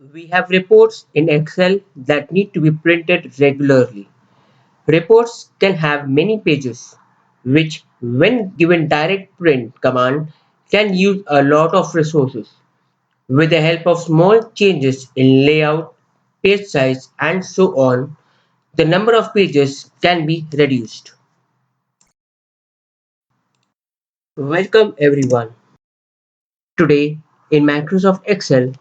We have reports in Excel that need to be printed regularly. Reports can have many pages, which when given direct print command can use a lot of resources. With the help of small changes in layout, page size and so on, the number of pages can be reduced. Welcome everyone. Today in Microsoft Excel,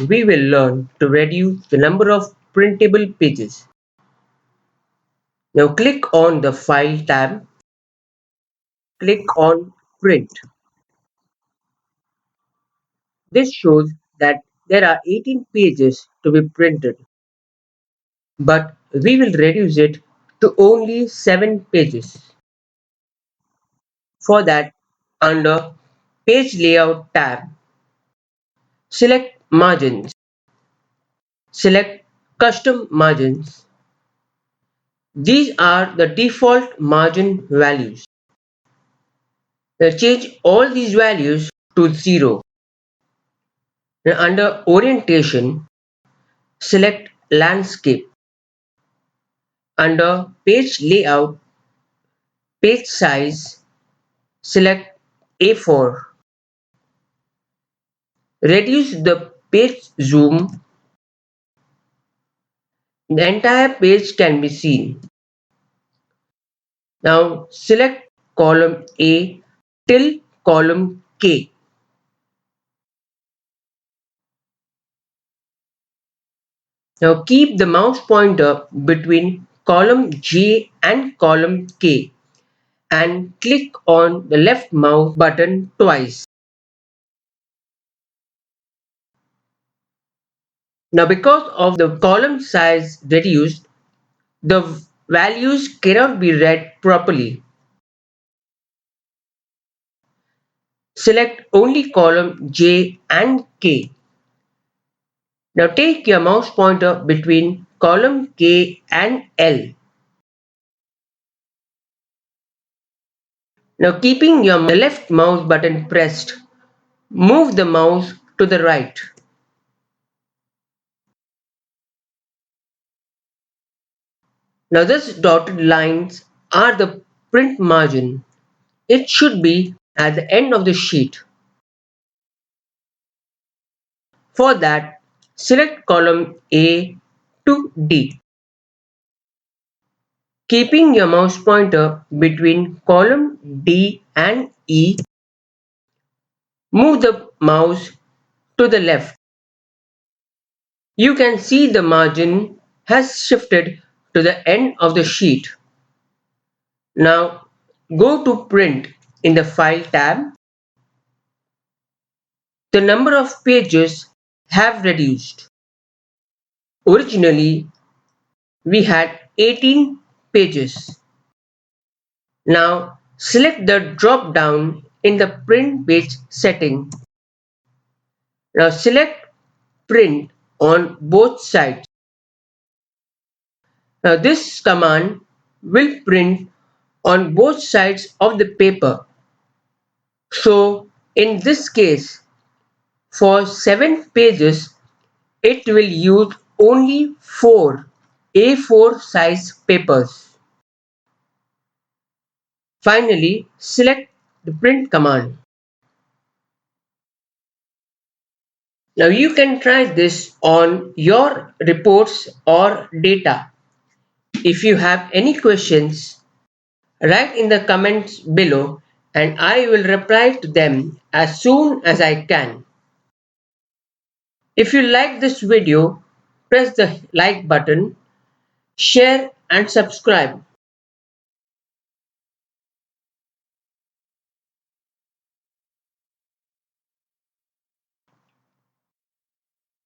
we will learn to reduce the number of printable pages. Now click on the File tab, click on Print. This shows that there are 18 pages to be printed, but we will reduce it to only 7 pages. For that, under Page Layout tab, select Margins, select Custom Margins. These are the default margin values. Now change all these values to 0. Now under Orientation, select Landscape. Under Page Layout, Page Size, select A4. Reduce the page zoom. The entire page can be seen. Now select column A till column K. Now keep the mouse pointer between column J and column K and click on the left mouse button twice. Now because of the column size reduced, the values cannot be read properly. Select only column J and K. Now take your mouse pointer between column K and L. Now keeping your left mouse button pressed, move the mouse to the right. Now these dotted lines are the print margin. It should be at the end of the sheet. For that, select column A to D. Keeping your mouse pointer between column D and E, move the mouse to the left. You can see the margin has shifted to the end of the sheet. Now go to Print in the File tab. The number of pages have reduced. Originally, we had 18 pages. Now select the drop down in the Print Page setting. Now select Print on both sides. Now this command will print on both sides of the paper. So in this case, for 7 pages, it will use only 4 A4 size papers. Finally, select the print command. Now you can try this on your reports or data. If you have any questions, write in the comments below and I will reply to them as soon as I can. If you like this video, press the like button, share and subscribe.